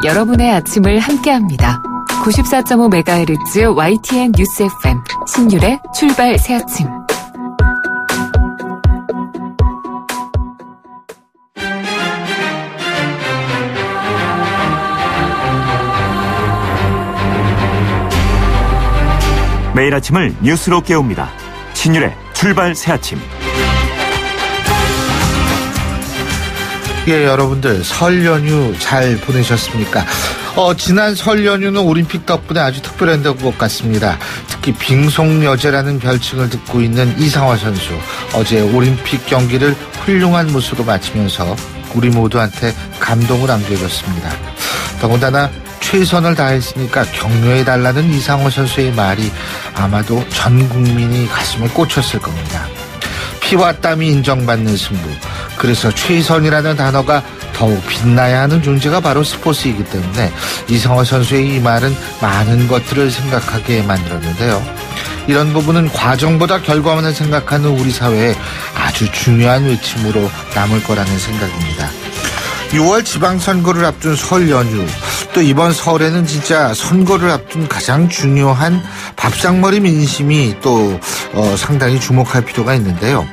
여러분의 아침을 함께합니다. 94.5MHz YTN 뉴스 FM 신율의 출발 새아침. 매일 아침을 뉴스로 깨웁니다. 신율의 출발 새아침. 예, 여러분들 설 연휴 잘 보내셨습니까? 지난 설 연휴는 올림픽 덕분에 아주 특별한 것 같습니다. 특히 빙속여제라는 별칭을 듣고 있는 이상화 선수, 어제 올림픽 경기를 훌륭한 모습으로 마치면서 우리 모두한테 감동을 안겨줬습니다. 더군다나 최선을 다했으니까 격려해달라는 이상화 선수의 말이 아마도 전 국민이 가슴에 꽂혔을 겁니다. 피와 땀이 인정받는 승부. 그래서 최선이라는 단어가 더욱 빛나야 하는 존재가 바로 스포츠이기 때문에 이상화 선수의 이 말은 많은 것들을 생각하게 만들었는데요. 이런 부분은 과정보다 결과만을 생각하는 우리 사회에 아주 중요한 외침으로 남을 거라는 생각입니다. 6월 지방선거를 앞둔 설 연휴, 또 이번 설에는 진짜 선거를 앞둔 가장 중요한 밥상머리 민심이 또 상당히 주목할 필요가 있는데요.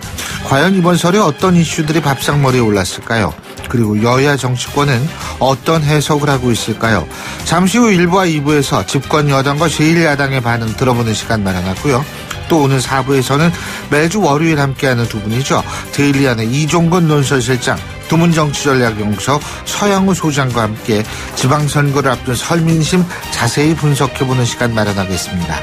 과연 이번 설에 어떤 이슈들이 밥상머리에 올랐을까요? 그리고 여야 정치권은 어떤 해석을 하고 있을까요? 잠시 후 1부와 2부에서 집권 여당과 제1야당의 반응 들어보는 시간 마련하고요. 또 오늘 4부에서는 매주 월요일 함께하는 두 분이죠. 데일리안의 이종건 논설실장, 두문정치전략연구소 서양우 소장과 함께 지방선거를 앞둔 설민심 자세히 분석해보는 시간 마련하겠습니다.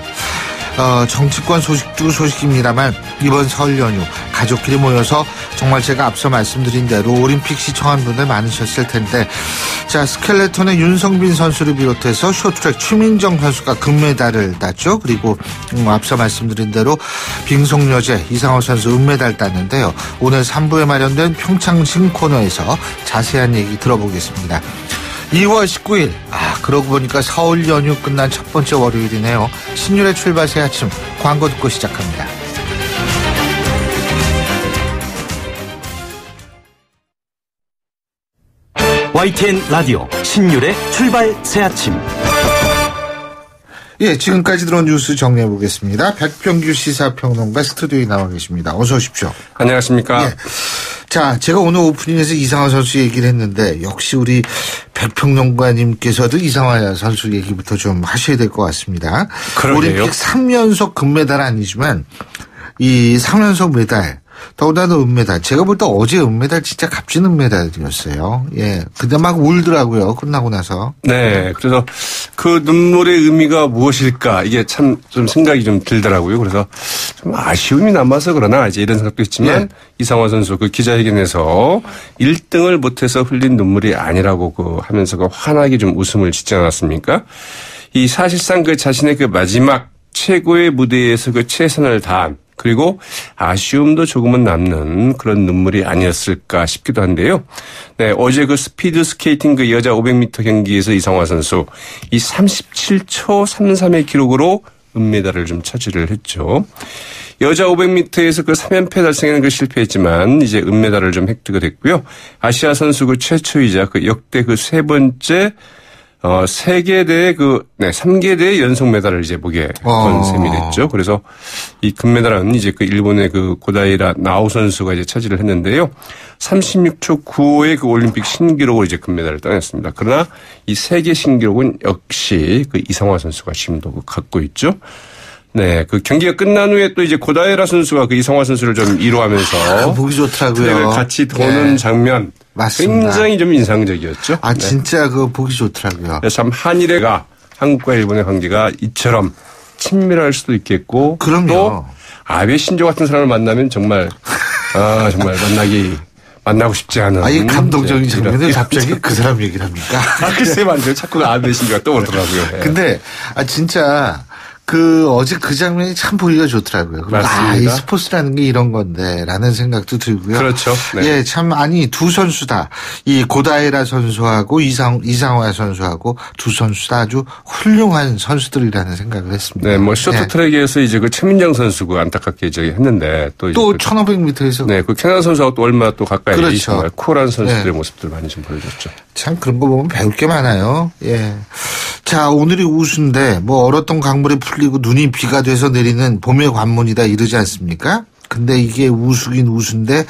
정치권 소식도 소식입니다만 이번 설 연휴 가족끼리 모여서 정말 제가 앞서 말씀드린 대로 올림픽 시청한 분들 많으셨을 텐데, 자, 스켈레톤의 윤성빈 선수를 비롯해서 쇼트트랙 최민정 선수가 금메달을 땄죠. 그리고 앞서 말씀드린 대로 빙속여제 이상화 선수 은메달 땄는데요. 오늘 3부에 마련된 평창신 코너에서 자세한 얘기 들어보겠습니다. 2월 19일, 그러고 보니까 설 연휴 끝난 첫 번째 월요일이네요. 신율의 출발 새 아침, 광고 듣고 시작합니다. YTN 라디오 신율의 출발 새 아침. 예, 지금까지 들어온 뉴스 정리해 보겠습니다. 백병규 시사평론가 스튜디오에 나와 계십니다. 어서 오십시오. 안녕하십니까. 예. 자, 제가 오늘 오프닝에서 이상화 선수 얘기를 했는데 역시 우리 백평론가님께서도 이상화 선수 얘기부터 좀 하셔야 될 것 같습니다. 그러게요. 올림픽 3연속 금메달 아니지만 이 3연속 메달, 더군다나 은메달. 제가 볼 때 어제 은메달 진짜 값진 은메달이었어요. 예. 근데 막 울더라고요. 끝나고 나서. 네. 그래서 그 눈물의 의미가 무엇일까, 이게 참 좀 생각이 좀 들더라고요. 그래서 좀 아쉬움이 남아서 그러나 이제 이런 생각도 있지만, 네. 이상화 선수 그 기자회견에서 1등을 못해서 흘린 눈물이 아니라고 하면서 환하게 좀 웃음을 짓지 않았습니까? 이 사실상 그 자신의 그 마지막 최고의 무대에서 그 최선을 다한, 그리고 아쉬움도 조금은 남는 그런 눈물이 아니었을까 싶기도 한데요. 네, 어제 그 스피드 스케이팅 그 여자 500m 경기에서 이상화 선수 이 37초 33의 기록으로 은메달을 좀 차지를 했죠. 여자 500m에서 그 3연패 달성에는 그 실패했지만 이제 은메달을 좀 획득을 했고요. 아시아 선수 그 최초이자 그 역대 그 세 번째 3개 대의 연속 메달을 이제 목에 건 셈이 됐죠. 그래서 이 금메달은 이제 그 일본의 그 고다이라 나오 선수가 이제 차지를 했는데요. 36초 95의 그 올림픽 신기록으로 이제 금메달을 따냈습니다. 그러나 이 세계 신기록은 역시 그 이상화 선수가 지금도 갖고 있죠. 네, 그 경기가 끝난 후에 또 이제 고다이라 선수가 그 이상화 선수를 좀 위로하면서 보기 좋더라고요. 트랙을 같이 도는 네. 장면. 맞습니다. 굉장히 좀 인상적이었죠. 네. 진짜 그거 보기 좋더라고요. 참 한일애가 한국과 일본의 관계가 이처럼 친밀할 수도 있겠고. 그럼요. 또 아베 신조 같은 사람을 만나면 정말 정말 만나고 싶지 않은. 이 감동적인 장면을 갑자기 그 사람 얘기를 합니까? 글쎄 말이죠. 자꾸 아베 신조가 떠오르더라고요. 네. 근데 진짜 어제 그 장면이 참 보기가 좋더라고요. 맞습니다. 이 스포츠라는 게 이런 건데, 라는 생각도 들고요. 그렇죠. 네. 예, 참, 두 선수다. 이 고다이라 선수하고 이상화 선수하고 두 선수 다 아주 훌륭한 선수들이라는 생각을 했습니다. 네, 쇼트트랙에서 이제 그 최민정 선수가 안타깝게 했는데 또 1500m에서. 네, 그 캐나다 선수하고 또 얼마 또 가까이. 그렇죠. 정말 쿨한 선수들의 모습들 많이 좀 보여줬죠. 참 그런 거 보면 배울 게 많아요. 예. 자, 오늘이 우수인데 얼었던 강물이 풀리고 눈이 비가 돼서 내리는 봄의 관문이다 이러지 않습니까? 근데 이게 우수긴 우수인데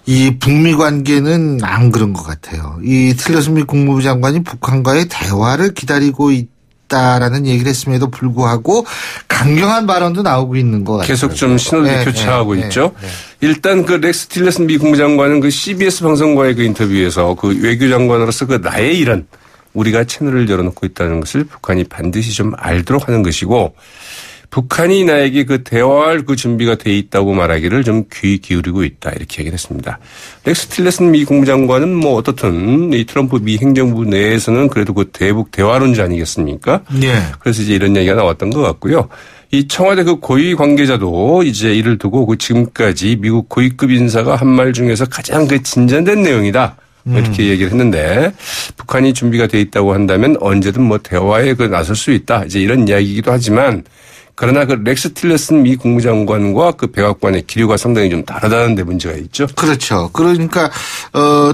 이 북미 관계는 안 그런 것 같아요. 이 틸러슨 미 국무부 장관이 북한과의 대화를 기다리고 있다라는 얘기를 했음에도 불구하고 강경한 발언도 나오고 있는 것 같아요. 계속 좀 신호를 교차하고 있죠. 일단 그 렉스 틸러슨 미 국무장관은 그 CBS 방송과의 그 인터뷰에서 그 외교장관으로서 그 나의 일은 우리가 채널을 열어놓고 있다는 것을 북한이 반드시 좀 알도록 하는 것이고 북한이 나에게 그 대화할 그 준비가 돼 있다고 말하기를 좀 귀 기울이고 있다 이렇게 얘기를 했습니다. 렉스 틸러슨 미 국무장관은 어떻든 이 트럼프 미 행정부 내에서는 그래도 그 대북 대화론자 아니겠습니까? 예. 그래서 이제 이런 얘기가 나왔던 것 같고요. 이 청와대 그 고위 관계자도 이제 이를 두고 그 지금까지 미국 고위급 인사가 한 말 중에서 가장 그 진전된 내용이다. 이렇게 얘기를 했는데 북한이 준비가 돼 있다고 한다면 언제든 대화에 나설 수 있다. 이제 이런 이야기이기도 하지만 그러나 그 렉스 틸러슨 미 국무장관과 그 백악관의 기류가 상당히 좀 다르다는 데 문제가 있죠. 그렇죠. 그러니까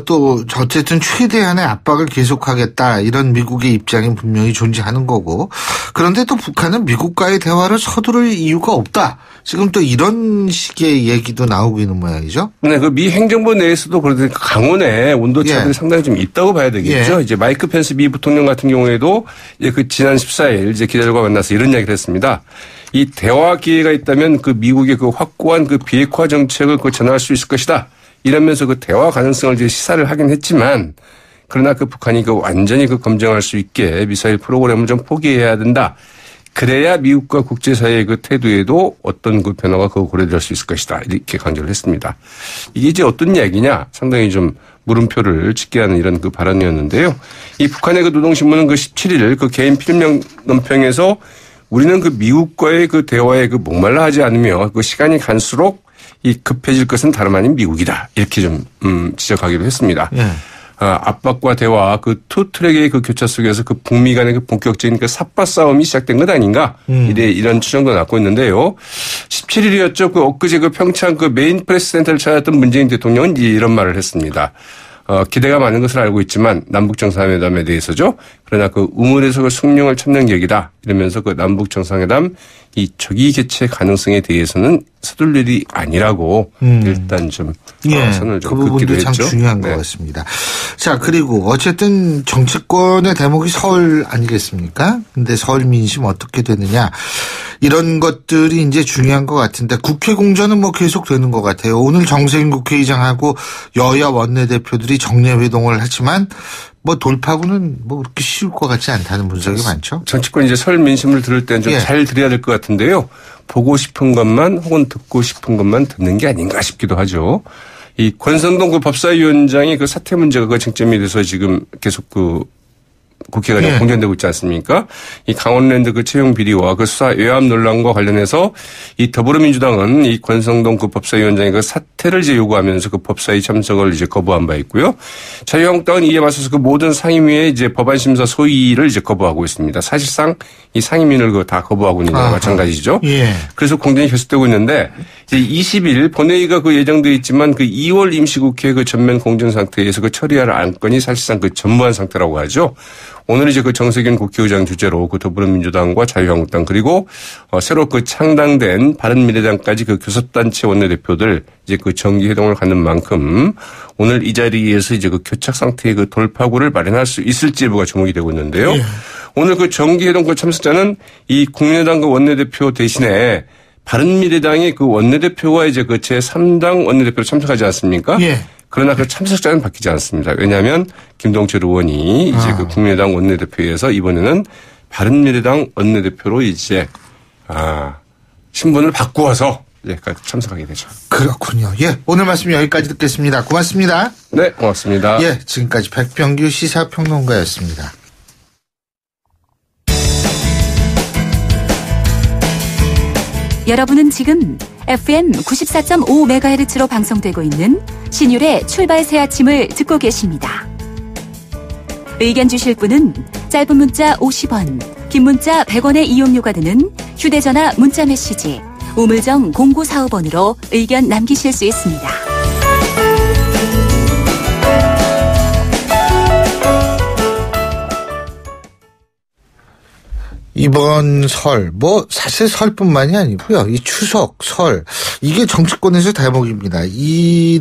또 어쨌든 최대한의 압박을 계속하겠다 이런 미국의 입장이 분명히 존재하는 거고 그런데 또 북한은 미국과의 대화를 서두를 이유가 없다. 지금 또 이런 식의 얘기도 나오고 있는 모양이죠. 네, 그 미 행정부 내에서도 그런데 강원에 온도차들이 상당히 좀 있다고 봐야 되겠죠. 이제 마이크 펜스 미 부통령 같은 경우에도 이제 그 지난 14일 이제 기자들과 만나서 이런 이야기를 했습니다. 이 대화 기회가 있다면 그 미국의 그 확고한 그 비핵화 정책을 전할 수 있을 것이다. 이러면서 그 대화 가능성을 이제 시사를 하긴 했지만 그러나 그 북한이 그 완전히 그 검증할 수 있게 미사일 프로그램을 좀 포기해야 된다. 그래야 미국과 국제사회의 그 태도에도 어떤 그 변화가 고려될 수 있을 것이다. 이렇게 강조를 했습니다. 이게 이제 어떤 이야기냐? 상당히 좀 물음표를 짓게 하는 이런 그 발언이었는데요. 이 북한의 그 노동신문은 그 17일 그 개인 필명 논평에서 우리는 그 미국과의 그 대화에 그 목말라 하지 않으며 그 시간이 갈수록 이 급해질 것은 다름 아닌 미국이다. 이렇게 좀 지적하기도 했습니다. 압박과 대화 그 투 트랙의 그 교차 속에서 그 북미 간의 그 본격적인 그 삿바 싸움이 시작된 것 아닌가 이런 추정도 낳고 있는데요. 17일이었죠. 그 엊그제 그 평창 그 메인 프레스 센터를 찾았던 문재인 대통령은 이런 말을 했습니다. 기대가 많은 것을 알고 있지만 남북 정상회담에 대해서죠. 그러나 그 우물에서 그 숭늉을 찾는 격이다. 이러면서 그 남북 정상회담 이 조기 개최 가능성에 대해서는 서둘 일이 아니라고 일단 좀 선을 좀 그 부분도 긋기도 참 했죠. 중요한 것 같습니다. 자, 그리고 어쨌든 정치권의 대목이 서울 아니겠습니까? 근데 서울 민심 어떻게 되느냐 이런 것들이 이제 중요한 것 같은데 국회 공전은 계속 되는 것 같아요. 오늘 정세균 국회의장하고 여야 원내대표들이 정례회동을 하지만 돌파구는 그렇게 쉬울 것 같지 않다는 분석이 많죠. 정치권 이제 설 민심을 들을 때는 좀 잘 들어야 될 것 같은데요. 보고 싶은 것만 혹은 듣고 싶은 것만 듣는 게 아닌가 싶기도 하죠. 이 권성동 그 법사위원장이 그 사퇴 문제가 그 쟁점이 돼서 지금 계속 그 국회가 공전되고 있지 않습니까? 이 강원랜드 그 채용 비리와 그 수사 외압 논란과 관련해서 이 더불어민주당은 이 권성동 그 법사위원장의 그 사퇴를 이제 요구하면서 그 법사위 참석을 이제 거부한 바 있고요. 자유한국당은 이에 맞서서 그 모든 상임위의 이제 법안심사 소위를 이제 거부하고 있습니다. 사실상 이 상임위를 그 다 거부하고 있는 거와 마찬가지죠. 그래서 공전이 계속되고 있는데 이제 20일 본회의가 그 예정되어 있지만 그 2월 임시국회 그 전면 공전 상태에서 그 처리할 안건이 사실상 그 전무한 상태라고 하죠. 오늘 이제 그 정세균 국회의장 주재로 그 더불어민주당과 자유한국당 그리고 새로 그 창당된 바른미래당까지 그 교섭단체 원내대표들 이제 그 정기회동을 갖는 만큼 오늘 이 자리에서 이제 그 교착 상태의 그 돌파구를 마련할 수 있을지 일부가 주목이 되고 있는데요. 오늘 그 정기회동 그 참석자는 이 국민의당 그 원내대표 대신에 바른미래당의 그 원내대표와 이제 그 제3당 원내대표로 참석하지 않습니까? 그러나 그 참석자는 바뀌지 않습니다. 왜냐하면 김동철 의원이 이제 그 국민의당 원내대표에서 이번에는 바른미래당 원내대표로 이제 신분을 바꾸어서 참석하게 되죠. 그렇군요. 오늘 말씀 여기까지 듣겠습니다. 고맙습니다. 네, 고맙습니다. 지금까지 백병규 시사평론가였습니다. 여러분은 지금 FM 94.5MHz로 방송되고 있는 신율의 출발 새 아침을 듣고 계십니다. 의견 주실 분은 짧은 문자 50원, 긴 문자 100원의 이용료가 드는 휴대전화 문자메시지 우물정 0945번으로 의견 남기실 수 있습니다. 이번 설, 사실 설뿐만이 아니고요. 이 추석, 설, 이게 정치권에서 대목입니다.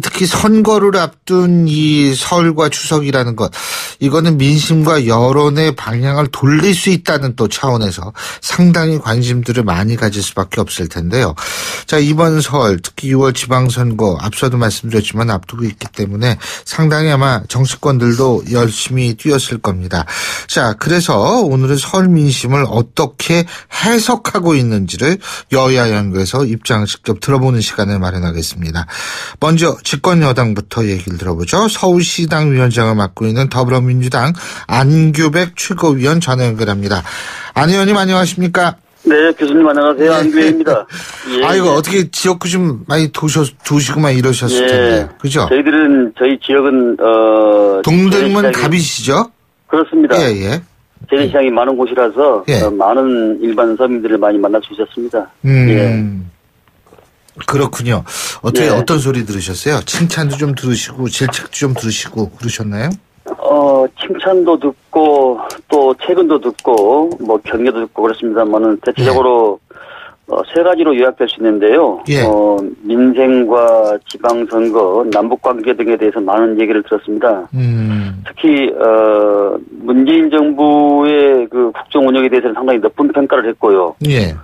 특히 선거를 앞둔 이 설과 추석이라는 것, 이거는 민심과 여론의 방향을 돌릴 수 있다는 또 차원에서 상당히 관심들을 많이 가질 수밖에 없을 텐데요. 자, 이번 설, 특히 6월 지방선거, 앞서도 말씀드렸지만 앞두고 있기 때문에 상당히 아마 정치권들도 열심히 뛰었을 겁니다. 자, 그래서 오늘은 설 민심을 어떻게 해석하고 있는지를 여야 연구에서 입장을 직접 들어보는 시간을 마련하겠습니다. 먼저 집권 여당부터 얘기를 들어보죠. 서울시당 위원장을 맡고 있는 더불어민주당 안규백 최고위원 전화 연결합니다. 안 의원님 안녕하십니까? 네, 교수님 안녕하세요. 안규백입니다. 예, 아이고 어떻게 지역구 좀 많이 두시고만 이러셨을 텐데, 그죠? 저희 지역은 동대문 갑이시죠? 그렇습니다. 예. 재래시장이 많은 곳이라서 많은 일반 서민들을 많이 만날 수 있었습니다. 그렇군요. 어떤 소리 들으셨어요? 칭찬도 좀 들으시고 질책도 좀 들으시고 그러셨나요? 칭찬도 듣고 또 최근도 듣고 격려도 듣고 그렇습니다만은 대체적으로 세 가지로 요약될 수 있는데요. 민생과 지방선거, 남북관계 등에 대해서 많은 얘기를 들었습니다. 특히 문재인 정부의 그 국정 운영에 대해서는 상당히 높은 평가를 했고요. 예.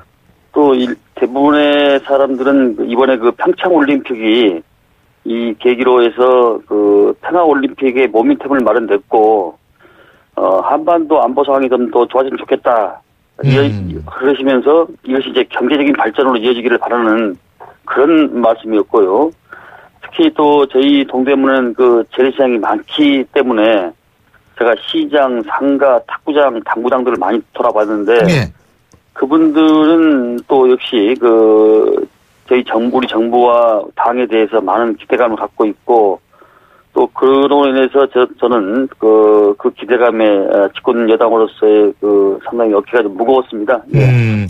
또 대부분의 사람들은 이번에 그 평창올림픽이 이 계기로 해서 그 평화올림픽의 모멘텀을 마련됐고 한반도 안보 상황이 좀 더 좋아지면 좋겠다. 그러시면서 이것이 이제 경제적인 발전으로 이어지기를 바라는 그런 말씀이었고요. 특히 또 저희 동대문은 그 재래시장이 많기 때문에 제가 시장, 상가, 탁구장, 당구장들을 많이 돌아봤는데 그분들은 또 역시 우리 정부와 당에 대해서 많은 기대감을 갖고 있고 또 그로 인해서 저는 그 기대감에 집권 여당으로서의 상당히 어깨가 좀 무거웠습니다. 예.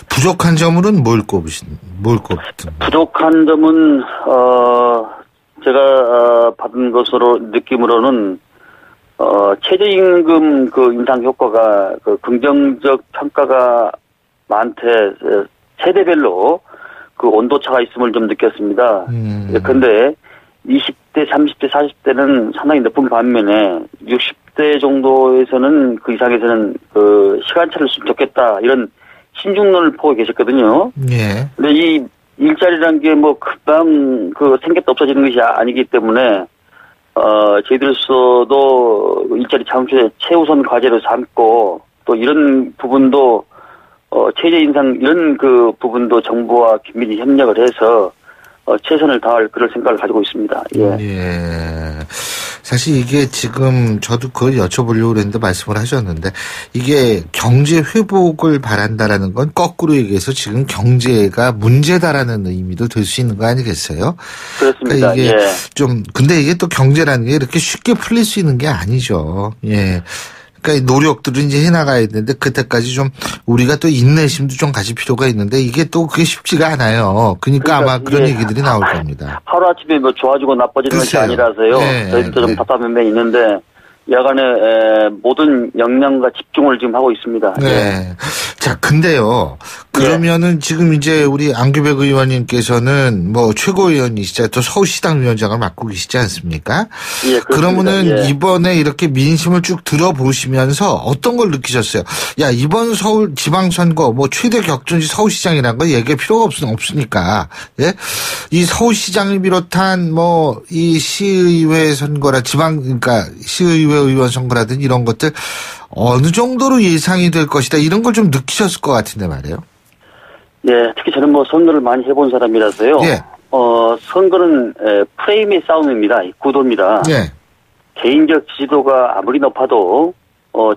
부족한 점은 뭘 꼽든? 부족한 점은 제가 받은 것으로 느낌으로는 최저임금 인상 효과가 긍정적 평가가 많대 세대별로 온도차가 있음을 좀 느꼈습니다. 그런데 20대, 30대, 40대는 상당히 높은 반면에 60대 정도에서는 그 이상에서는 시간차를 줬으면 좋겠다 이런 신중론을 보고 계셨거든요. 예. 근데 이 일자리라는 게 금방 생겼다 없어지는 것이 아니기 때문에 저희들로서도 일자리 창출의 최우선 과제로 삼고 또 이런 부분도 최저 인상 이런 부분도 정부와 긴밀히 협력을 해서 최선을 다할 그럴 생각을 가지고 있습니다. 예. 사실 이게 지금 저도 그걸 여쭤보려고 그랬는데 말씀을 하셨는데 이게 경제 회복을 바란다라는 건 거꾸로 얘기해서 지금 경제가 문제다라는 의미도 될 수 있는 거 아니겠어요? 그렇습니다. 그러니까 이게 근데 이게 또 경제라는 게 이렇게 쉽게 풀릴 수 있는 게 아니죠. 예. 그러니까 노력들을 이제 해나가야 되는데 그때까지 좀 우리가 또 인내심도 좀 가질 필요가 있는데 이게 또 그게 쉽지가 않아요. 그러니까 아마 그런 얘기들이 나올 겁니다. 하루아침에 좋아지고 나빠지는 것이 아니라서요. 저희도 좀 답답한 면이 있는데 야간에 모든 역량과 집중을 지금 하고 있습니다. 네. 자, 근데요. 그러면은 지금 이제 우리 안규백 의원님께서는 최고위원이시죠. 또 서울시당 위원장을 맡고 계시지 않습니까? 예, 그러면은 이번에 이렇게 민심을 쭉 들어보시면서 어떤 걸 느끼셨어요? 야, 이번 서울 지방선거 최대 격전지 서울시장이라는 거 얘기할 필요가 없으니까. 예? 이 서울시장을 비롯한 이 시의회 선거라 그러니까 시의회 의원 선거라든지 이런 것들 어느 정도로 예상이 될 것이다 이런 걸 좀 느끼셨을 것 같은데 말이에요. 예, 특히 저는 선거를 많이 해본 사람이라서요. 예. 선거는 프레임의 싸움입니다. 구도입니다. 예. 개인적 지지도가 아무리 높아도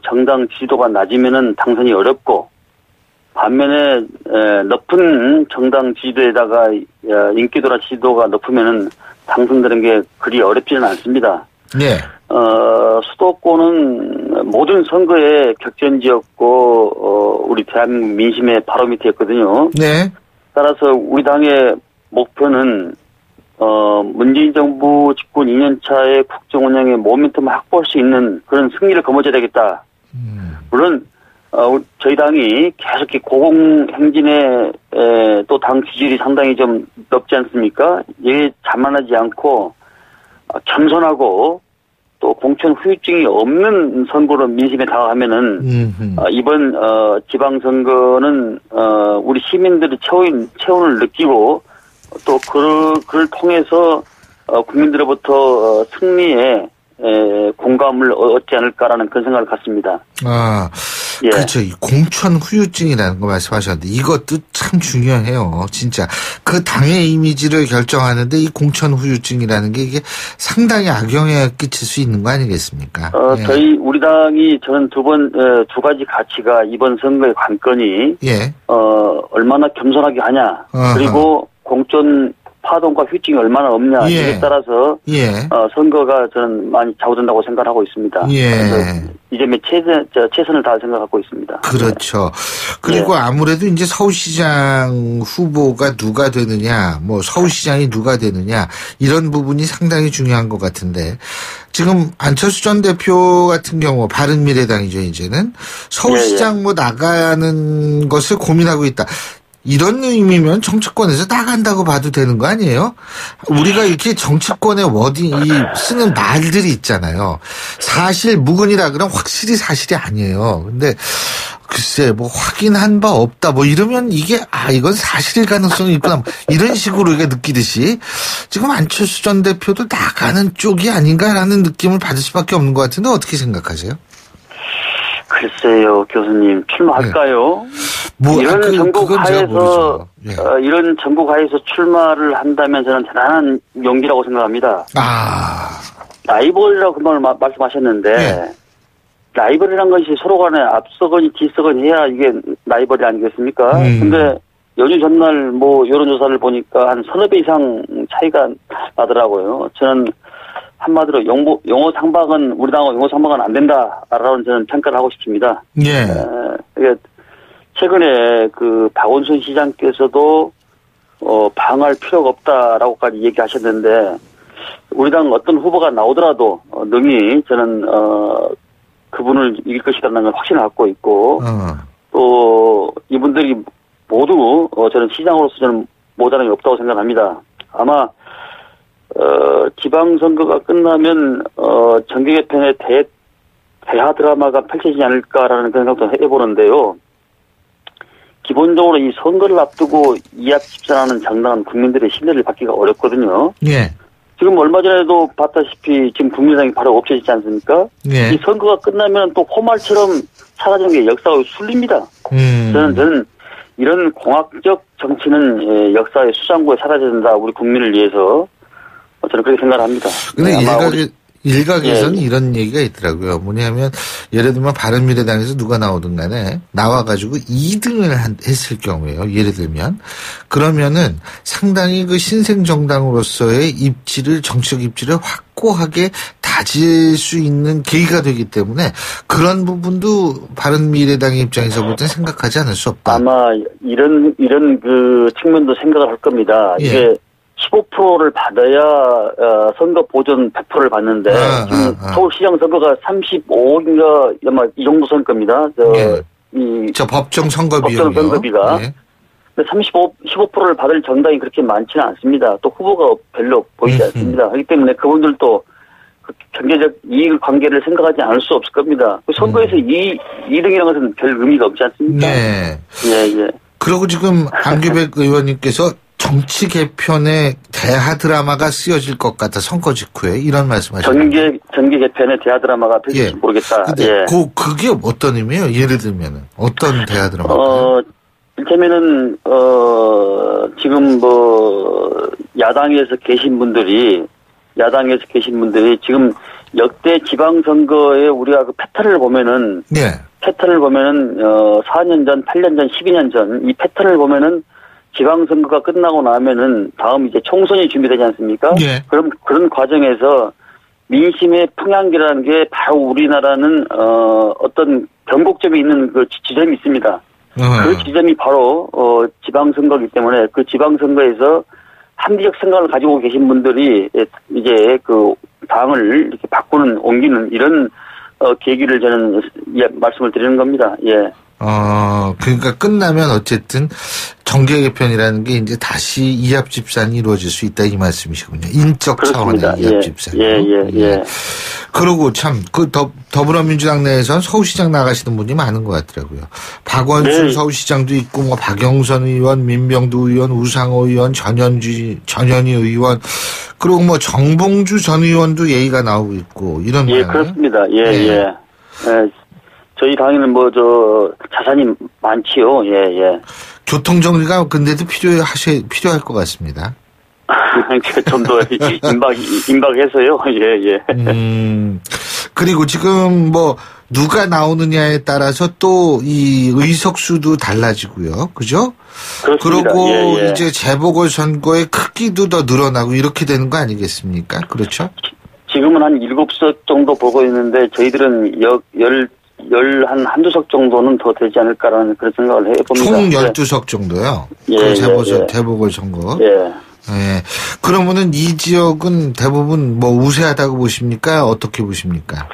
정당 지지도가 낮으면은 당선이 어렵고 반면에 높은 정당 지지도에다가 인기도나 지지도가 높으면은 당선되는 게 그리 어렵지는 않습니다. 네. 수도권은 모든 선거의 격전지였고 우리 대한민국 민심의 바로미터였거든요. 네. 따라서 우리 당의 목표는 문재인 정부 집권 2년차의 국정 운영의 모멘텀을 확보할 수 있는 그런 승리를 거머쥐어야 되겠다. 물론 저희 당이 계속 고공행진에 또 당 지지율이 상당히 좀 높지 않습니까? 이게 자만하지 않고 겸손하고 또 공천 후유증이 없는 선거로 민심에 다가가면은 이번 지방선거는 우리 시민들의 체온을 느끼고 또 그를 통해서 국민들로부터 승리에 공감을 얻지 않을까라는 그런 생각을 갖습니다. 예. 그렇죠. 이 공천 후유증이라는 거 말씀하셨는데 이것도 참 중요해요. 진짜 그 당의 이미지를 결정하는데 이 공천 후유증이라는 게 이게 상당히 악영향을 끼칠 수 있는 거 아니겠습니까? 예. 저희 우리 당이 저는 두 가지 가치가 이번 선거의 관건이 얼마나 겸손하게 하냐 그리고 공천 파동과 휴증이 얼마나 없냐 이에 따라서 선거가 저는 많이 좌우된다고 생각하고 있습니다. 그래서 이 점에 최선을 다할 생각하고 있습니다. 그렇죠. 그리고 아무래도 이제 서울시장 후보가 누가 되느냐, 뭐 서울시장이 누가 되느냐 이런 부분이 상당히 중요한 것 같은데 지금 안철수 전 대표 같은 경우 바른미래당이죠 이제는 서울시장 뭐 나가는 것을 고민하고 있다. 이런 의미면 정치권에서 나간다고 봐도 되는 거 아니에요? 우리가 이렇게 정치권의 쓰는 말들이 있잖아요. 사실 무근이라 그러면 확실히 사실이 아니에요. 근데 글쎄 뭐 확인한 바 없다 뭐 이러면 이게 이건 사실일 가능성이 있구나 이런 식으로 우리가 느끼듯이 지금 안철수 전 대표도 나가는 쪽이 아닌가라는 느낌을 받을 수밖에 없는 것 같은데 어떻게 생각하세요? 글쎄요, 교수님 출마할까요? 이런 전국하에서 이런 전국하에서 출마를 한다면 저는 대단한 용기라고 생각합니다. 라이벌이라고 금방 말씀하셨는데 라이벌이란 것이 서로 간에 앞서거니 뒤서거니 해야 이게 라이벌이 아니겠습니까? 근데 연휴 전날 뭐 여론조사를 보니까 한 서너 배 이상 차이가 나더라고요. 저는 한마디로 용어 상박은 우리 당은 용어 상박은 안 된다라는 저는 평가를 하고 싶습니다. 최근에 그 박원순 시장께서도 방할 필요가 없다라고까지 얘기하셨는데 우리 당 어떤 후보가 나오더라도 능히 저는 그분을 이길 것이라는 걸 확신을 갖고 있고 또 이분들이 모두 저는 시장으로서 저는 모자람이 없다고 생각합니다. 아마 지방선거가 끝나면 정계 개편의 대하 드라마가 펼쳐지지 않을까라는 생각도 해보는데요. 기본적으로 이 선거를 앞두고 이합집산하는 정당은 국민들의 신뢰를 받기가 어렵거든요. 지금 얼마 전에도 봤다시피 지금 국민의당이 바로 없어지지 않습니까? 이 선거가 끝나면 또 호말처럼 사라지는 게 역사의 순리입니다. 저는 이런 공학적 정치는 역사의 수장고에 사라져야 된다. 우리 국민을 위해서. 저는 그렇게 생각을 합니다. 근데 일각에서는 이런 얘기가 있더라고요. 뭐냐면 예를 들면 바른미래당에서 누가 나오든 간에 나와가지고 2등을 했을 경우에요. 예를 들면 그러면은 상당히 그 신생정당으로서의 정치적 입지를 확고하게 다질 수 있는 계기가 되기 때문에 그런 부분도 바른미래당의 입장에서 볼 땐 생각하지 않을 수 없다. 아마 이런 그 측면도 생각을 할 겁니다. 이게 15%를 받아야 선거 보전 100%를 받는데 지금 서울시장 선거가 35인가 아마 이 정도 선거입니다. 저 법정 선거비요. 법정 선거비가. 근데 15%를 받을 정당이 그렇게 많지는 않습니다. 또 후보가 별로 보이지 않습니다. 그렇기 때문에 그분들도 그 경제적 이익 관계를 생각하지 않을 수 없을 겁니다. 선거에서 2등이라는 것은 별 의미가 없지 않습니까? 그리고 지금 안규백 의원님께서 정치 개편의 대하 드라마가 쓰여질 것 같다. 선거 직후에 이런 말씀하셨는데. 정계 개편의 대하 드라마가 될지 모르겠다. 근데 그게 어떤 의미예요? 예를 들면은 어떤 대하 드라마일까요? 이를테면은 지금 뭐 야당에서 계신 분들이 지금 역대 지방선거에 우리가 그 패턴을 보면은 패턴을 보면은 4년 전, 8년 전, 12년 전 이 패턴을 보면은 지방선거가 끝나고 나면은 다음 이제 총선이 준비되지 않습니까? 예. 그럼 그런 과정에서 민심의 풍향기라는 게 바로 우리나라는 어떤 변곡점이 있는 그 지점이 있습니다. 그 지점이 바로 지방선거이기 때문에 그 지방선거에서 합리적 생각을 가지고 계신 분들이 이제 그 당을 이렇게 바꾸는 옮기는 이런 계기를 저는 말씀을 드리는 겁니다. 예. 그러니까 끝나면 어쨌든 정계 개편이라는 게 이제 다시 이합 집산이 이루어질 수 있다 이 말씀이시군요. 인적 그렇습니다. 차원의 이합 집산. 예. 그러고 참 그 더불어민주당 내에선 서울시장 나가시는 분이 많은 것 같더라고요. 박원순 네. 서울시장도 있고 뭐 박영선 의원, 민병두 의원, 우상호 의원, 전현희 의원 그리고 뭐 정봉주 전 의원도 예의가 나오고 있고 이런 예, 모양이에요. 그렇습니다. 예. 저희 당에는 자산이 많지요. 예. 교통 정리가 근데도 필요할 것 같습니다. 좀 더 임박해서요. 예. 그리고 지금 누가 나오느냐에 따라서 또 이 의석수도 달라지고요. 그죠? 그렇습니다. 그리고 예. 이제 재보궐선거의 크기도 더 늘어나고 이렇게 되는 거 아니겠습니까? 그렇죠? 지금은 한 7석 정도 보고 있는데 저희들은 한두 석 정도는 더 되지 않을까라는 그런 생각을 해봅니다. 총 12석 정도요? 예. 재보궐선거. 예. 예. 그러면은 이 지역은 대부분 우세하다고 보십니까? 어떻게 보십니까?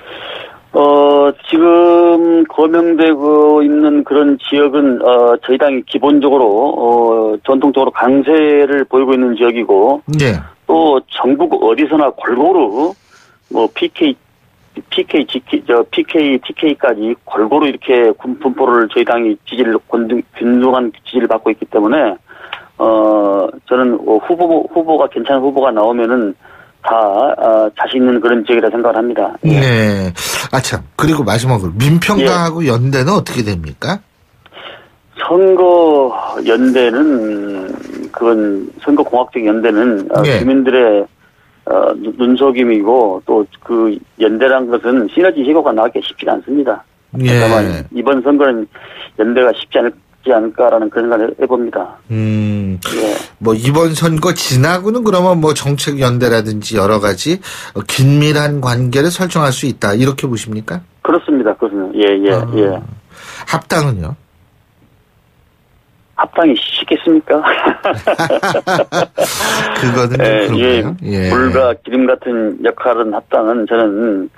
지금 거명되고 있는 그런 지역은 저희 당이 기본적으로 전통적으로 강세를 보이고 있는 지역이고 예. 또 전국 어디서나 골고루 TK까지 골고루 이렇게 분포를 저희 당이 균등한 지지를 받고 있기 때문에 저는 후보가 괜찮은 후보가 나오면은 다 자신 있는 그런 지역이라 생각을 합니다. 예. 네. 참. 그리고 마지막으로 민평당하고 연대는 어떻게 됩니까? 선거 공학적 연대는 주민들의 눈속임이고 또 그 연대란 것은 시너지 효과가 나기 쉽지가 않습니다. 예. 다만 이번 선거는 연대가 쉽지 않을까라는 그런 생각을 해봅니다. 예. 이번 선거 지나고는 그러면 정책 연대라든지 여러 가지 긴밀한 관계를 설정할 수 있다 이렇게 보십니까? 그렇습니다. 예. 합당은요? 합당이 쉽겠습니까? 그거는 그런가요? 예. 물과 기름 같은 역할은 합당은 저는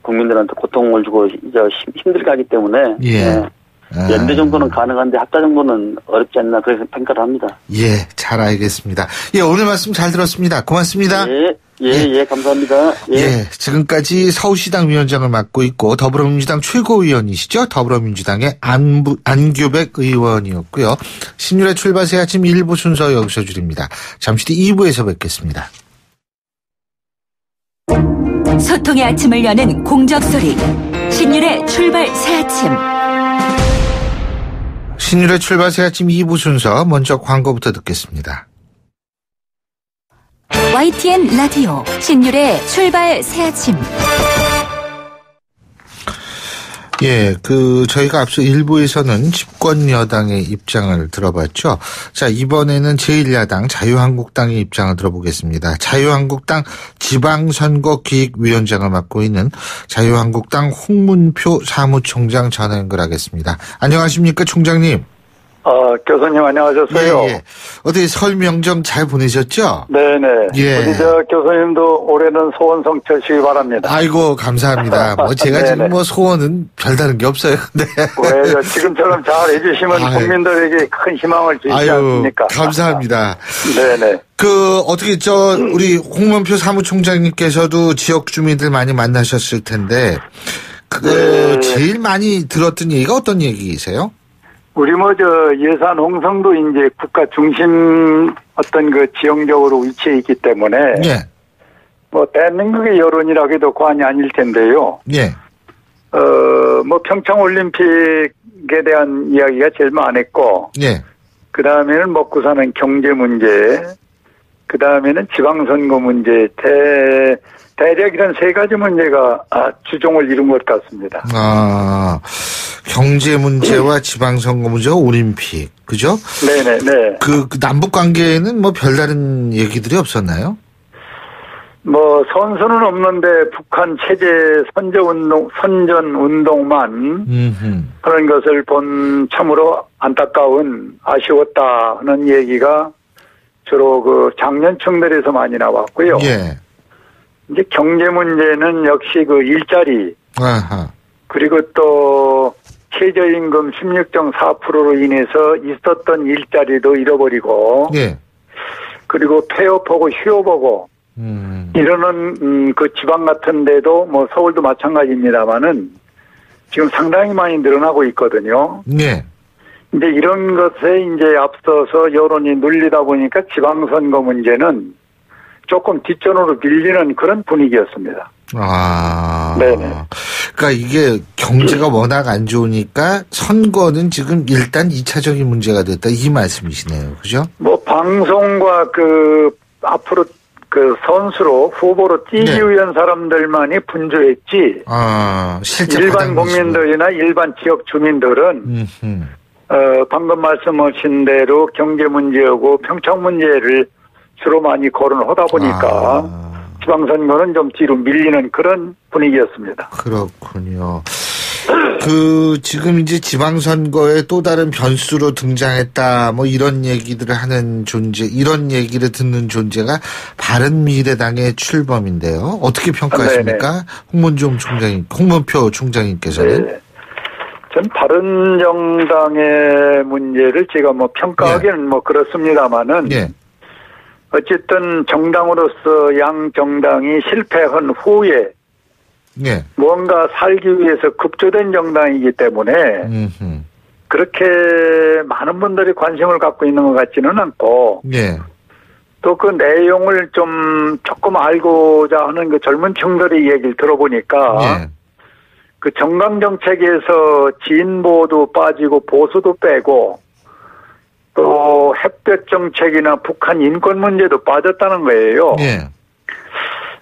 국민들한테 고통을 주고 힘들게 하기 때문에 연대 정도는 가능한데 합당 정도는 어렵지 않나 그래서 평가를 합니다. 예, 잘 알겠습니다. 예, 오늘 말씀 잘 들었습니다. 고맙습니다. 예, 감사합니다. 예, 지금까지 서울시당 위원장을 맡고 있고 더불어민주당 최고위원이시죠. 더불어민주당의 안규백 의원이었고요. 신율의 출발새 아침 1부 순서 여기서 줄입니다. 잠시 뒤 2부에서 뵙겠습니다. 소통의 아침을 여는 공적소리 신율의 출발 새아침. 신율의 출발새 아침 2부 순서 먼저 광고부터 듣겠습니다. YTN 라디오 신율의 출발 새아침. 예, 저희가 앞서 1부에서는 집권 여당의 입장을 들어봤죠. 자, 이번에는 제1야당 자유한국당의 입장을 들어보겠습니다. 자유한국당 지방선거기획위원장을 맡고 있는 자유한국당 홍문표 사무총장 전화 연결하겠습니다. 안녕하십니까, 총장님? 교수님 안녕하셨어요. 예. 어떻게 설 명절 잘 보내셨죠? 네네. 예. 우리 교수님도 올해는 소원 성취하시기 바랍니다. 아이고, 감사합니다. 제가 지금 소원은 별다른 게 없어요. 네. 왜 지금처럼 잘 해주시면 국민들에게 큰 희망을 주시지 않습니까? 감사합니다. 네네. 어떻게 우리 홍문표 사무총장님께서도 지역 주민들 많이 만나셨을 텐데, 제일 많이 들었던 얘기가 어떤 얘기이세요? 우리 예산 홍성도 이제 국가 중심 지형적으로 위치해 있기 때문에. 예. 대한민국의 여론이라고도 과언이 아닐 텐데요. 예. 평창 올림픽에 대한 이야기가 제일 많았고. 예. 그 다음에는 먹고 사는 경제 문제. 그 다음에는 지방선거 문제. 대략 이런 세 가지 문제가 주종을 이룬 것 같습니다. 경제 문제와 지방선거 문제와 올림픽, 그죠? 네네네. 그 남북 관계에는 뭐 별다른 얘기들이 없었나요? 뭐 선수는 없는데 북한 체제 선전 운동만 그런 것을 본 참으로 안타까운 아쉬웠다 하는 얘기가 주로 그 장년층들에서 많이 나왔고요. 예. 이제 경제 문제는 역시 그 일자리, 아하. 그리고 또 최저임금 16.4%로 인해서 있었던 일자리도 잃어버리고, 예. 그리고 폐업하고 휴업하고 이러는 그 지방 같은 데도 뭐 서울도 마찬가지입니다만은 지금 상당히 많이 늘어나고 있거든요. 예. 이제 이런 것에 이제 앞서서 여론이 눌리다 보니까 지방선거 문제는 조금 뒷전으로 밀리는 그런 분위기였습니다. 아. 네네. 그러니까 이게 경제가 워낙 안 좋으니까 선거는 지금 일단 2차적인 문제가 됐다 이 말씀이시네요. 그죠? 뭐 방송과 그 앞으로 그 선수로 후보로 뛰기 네. 위한 사람들만이 분주했지. 아, 실제 일반 국민들이나 일반 지역 주민들은 방금 말씀하신 대로 경제 문제하고 평창 문제를 주로 많이 거론하다 보니까 지방선거는 좀 뒤로 밀리는 그런 분위기였습니다. 그렇군요. 지금 이제 지방선거에 또 다른 변수로 등장했다, 뭐 이런 얘기들을 하는 존재, 이런 얘기를 듣는 존재가 바른미래당의 출범인데요. 어떻게 평가하십니까? 홍문표 총장님께서는? 네. 전 바른정당의 문제를 제가 뭐 평가하기는 뭐 그렇습니다만은. 예. 어쨌든 정당으로서 양 정당이 실패한 후에 예. 뭔가 살기 위해서 급조된 정당이기 때문에 그렇게 많은 분들이 관심을 갖고 있는 것 같지는 않고 예. 또 그 내용을 조금 알고자 하는 그 젊은 층들의 얘기를 들어보니까 예. 그 정강정책에서 진보도 빠지고 보수도 빼고 또 햇볕 정책이나 북한 인권 문제도 빠졌다는 거예요. 예.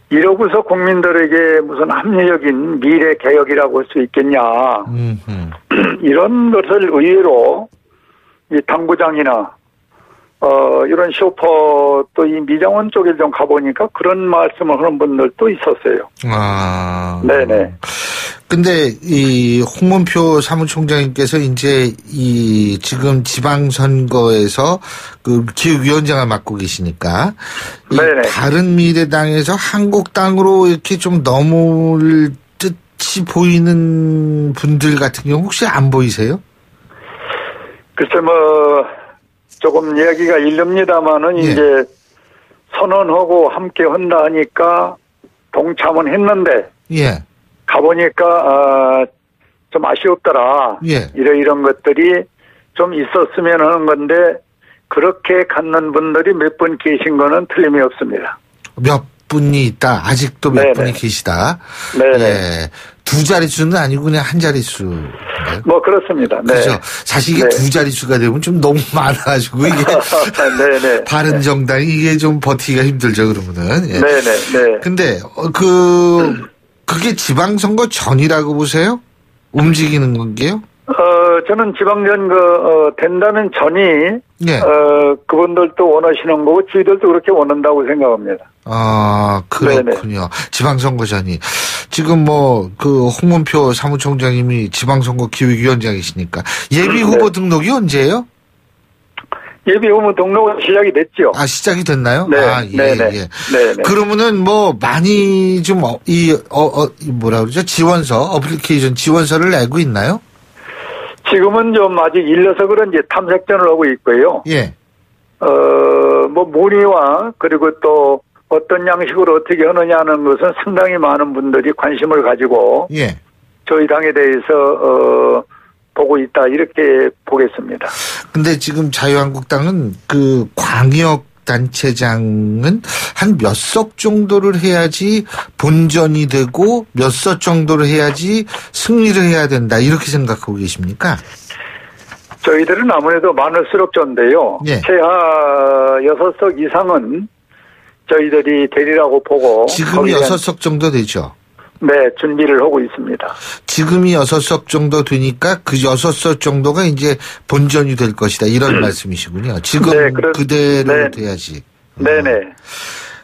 이러고서 국민들에게 무슨 합리적인 미래 개혁이라고 할 수 있겠냐. 이런 것을 의외로 이 당구장이나 이런 쇼퍼 또 이 미장원 쪽에 좀 가보니까 그런 말씀을 하는 분들도 있었어요. 아. 네네. 근데 이 홍문표 사무총장님께서 이제 지금 지방선거에서 그 기획위원장을 맡고 계시니까 이 바른미래당에서 한국당으로 이렇게 좀 넘어올 듯이 보이는 분들 같은 경우 혹시 안 보이세요? 글쎄 뭐 조금 이야기가 일릅니다마는 이제 선언하고 함께 한다 하니까 동참은 했는데 예. 가보니까 좀 아쉬웠더라. 예. 이런 것들이 좀 있었으면 하는 건데 그렇게 갖는 분들이 몇 분 계신 거는 틀림이 없습니다. 몇 분이 있다. 아직도 몇 분이 계시다. 네네. 예. 두 자릿수는 아니고 그냥 한 자릿수. 뭐 그렇습니다. 네. 그렇죠. 사실 이게 두 자릿수가 되면 좀 너무 많아가지고 이게 네네. 바른 정당이 이게 좀 버티기가 힘들죠. 그러면은. 예. 네네. 네. 근데 그게 지방선거 전이라고 보세요? 움직이는 건게요? 저는 지방선거 된다는 전이 예. 그분들도 원하시는 거고 저희들도 그렇게 원한다고 생각합니다. 아, 그렇군요. 네네. 지방선거 전이. 지금 뭐 그 홍문표 사무총장님이 지방선거 기획위원장이시니까 예비 후보 등록이 언제예요? 예비 후보 등록은 시작이 됐죠. 아, 시작이 됐나요? 네. 아, 예, 네네. 예. 네네. 그러면은 뭐 많이 좀 뭐라 그러죠? 어플리케이션 지원서를 내고 있나요? 지금은 좀 아직 일러서 그런지 탐색전을 하고 있고요. 예. 뭐 문의와 그리고 또 어떤 양식으로 어떻게 하느냐는 것은 상당히 많은 분들이 관심을 가지고 예. 저희 당에 대해서 보고 있다 이렇게 보겠습니다. 근데 지금 자유한국당은 그 광역 단체장은 한 몇 석 정도를 해야지 본전이 되고 몇 석 정도를 해야지 승리를 해야 된다 이렇게 생각하고 계십니까? 저희들은 아무래도 많을수록 좋은데요. 예. 최하 6석 이상은 저희들이 되리라고 보고 지금 6석 정도 되죠. 네, 준비를 하고 있습니다. 지금이 6석 정도 되니까 그 6석 정도가 이제 본전이 될 것이다. 이런 말씀이시군요. 지금 네, 그대로 네. 돼야지. 네네.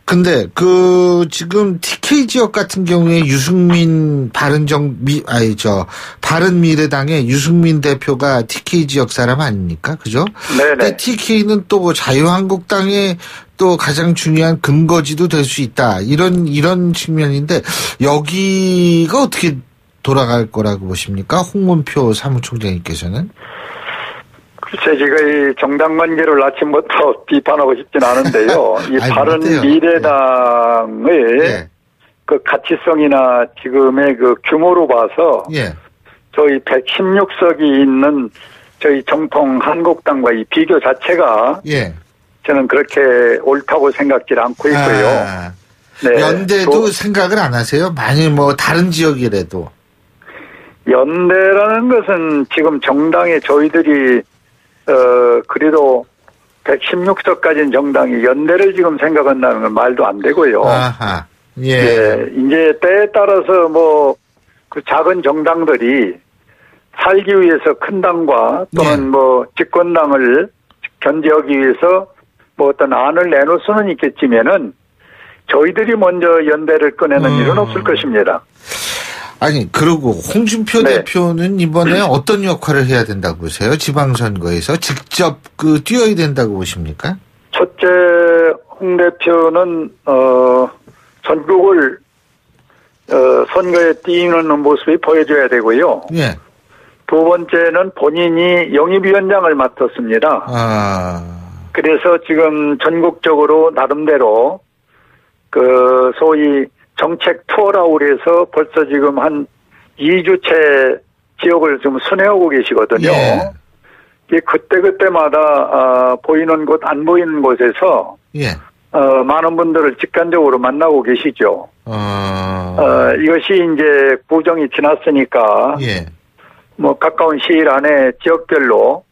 근데 지금 TK 지역 같은 경우에 유승민 바른미래당의 유승민 대표가 TK 지역 사람 아닙니까? 그죠? 네네. 근데 TK는 또 뭐 자유한국당의 또 가장 중요한 근거지도 될 수 있다. 이런 측면인데 여기가 어떻게 돌아갈 거라고 보십니까? 홍문표 사무총장님께서는? 글쎄, 제가 이 정당 관계를 아침부터 비판하고 싶진 않은데요. 이 바른미래당의 예. 그 가치성이나 지금의 그 규모로 봐서 예. 저희 116석이 있는 저희 정통 한국당과 이 비교 자체가 예. 저는 그렇게 옳다고 생각지 않고 있고요. 네. 연대도 생각을 안 하세요? 만일 뭐 다른 지역이라도. 연대라는 것은 지금 정당에 저희들이 그래도 116석까지는 정당이 연대를 지금 생각한다는 건 말도 안 되고요. 아하. 예. 네, 이제 때에 따라서 뭐 그 작은 정당들이 살기 위해서 큰 당과 또는 뭐 집권당을 견제하기 위해서 뭐 어떤 안을 내놓을 수는 있겠지만은 저희들이 먼저 연대를 꺼내는 일은 없을 것입니다. 아니, 그리고 홍준표 네. 대표는 이번에 어떤 역할을 해야 된다고 보세요? 지방선거에서 직접 뛰어야 된다고 보십니까? 첫째, 홍 대표는 전국을 선거에 뛰는 모습이 보여줘야 되고요. 예. 두 번째는 본인이 영입위원장을 맡았습니다. 그래서 지금 전국적으로 나름대로 그 소위 정책 투어라고 그래서 벌써 지금 한 2주째 지역을 좀 순회하고 계시거든요. 예. 그때마다 보이는 곳, 안 보이는 곳에서 예. 많은 분들을 직관적으로 만나고 계시죠. 이것이 이제 구정이 지났으니까 예. 뭐 가까운 시일 안에 지역별로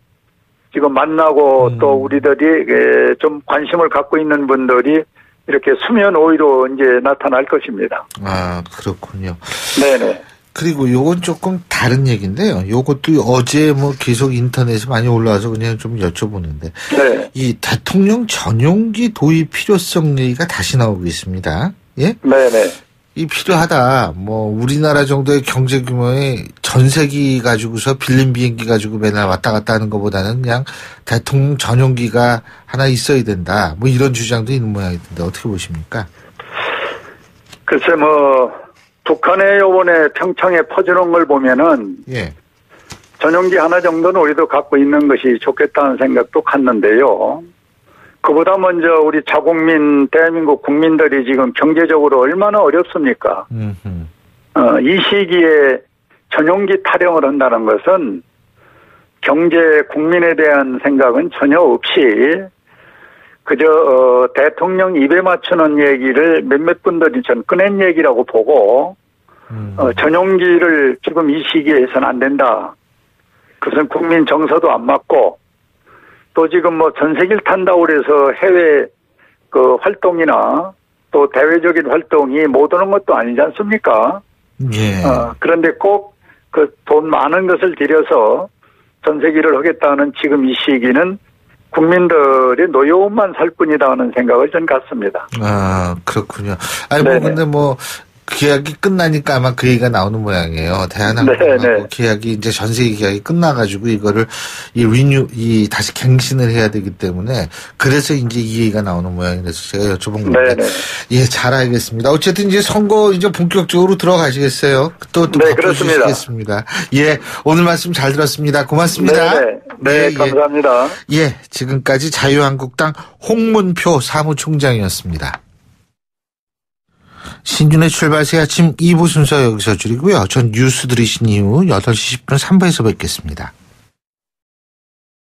지금 만나고 또 우리들이 좀 관심을 갖고 있는 분들이 이렇게 수면 오이로 이제 나타날 것입니다. 아, 그렇군요. 네네. 그리고 요건 조금 다른 얘기인데요. 요것도 어제 뭐 계속 인터넷에 많이 올라와서 그냥 좀 여쭤보는데. 네. 이 대통령 전용기 도입 필요성 얘기가 다시 나오고 있습니다. 예? 네네. 이 필요하다. 뭐 우리나라 정도의 경제 규모의 전세기 가지고서 빌린 비행기 가지고 맨날 왔다 갔다 하는 것보다는 그냥 대통령 전용기가 하나 있어야 된다. 뭐 이런 주장도 있는 모양인데 어떻게 보십니까? 글쎄 뭐 북한의 요번에 평창에 퍼주는 걸 보면은 예. 전용기 하나 정도는 우리도 갖고 있는 것이 좋겠다는 생각도 갖는데요. 그보다 먼저 우리 자국민 대한민국 국민들이 지금 경제적으로 얼마나 어렵습니까? 이 시기에 전용기 타령을 한다는 것은 경제 국민에 대한 생각은 전혀 없이 그저 대통령 입에 맞추는 얘기를 몇몇 분들이 전 꺼낸 얘기라고 보고 전용기를 지금 이 시기에 해서는 안 된다. 그것은 국민 정서도 안 맞고 또 지금 뭐 전세기를 탄다고 그래서 해외 그 활동이나 또 대외적인 활동이 못 오는 것도 아니지 않습니까? 예. 그런데 꼭 그 돈 많은 것을 들여서 전세기를 하겠다는 지금 이 시기는 국민들의 노여움만 살 뿐이다 하는 생각을 전 갖습니다. 아, 그렇군요. 아니, 뭐, 근데 뭐, 계약이 끝나니까 아마 그 얘기가 나오는 모양이에요. 대한항공하고 계약이 이제 전세기 계약이 끝나가지고 이거를 다시 갱신을 해야 되기 때문에 그래서 이제 이 얘기가 나오는 모양이라서 제가 여쭤본 건데. 예, 잘 알겠습니다. 어쨌든 이제 선거 이제 본격적으로 들어가시겠어요? 또 바쁘시겠습니다. 예, 오늘 말씀 잘 들었습니다. 고맙습니다. 네, 감사합니다. 예, 지금까지 자유한국당 홍문표 사무총장이었습니다. 신준의 출발 새 아침 2부 순서 여기서 줄이고요. 전 뉴스 들으신 이후 8시 10분 3부에서 뵙겠습니다.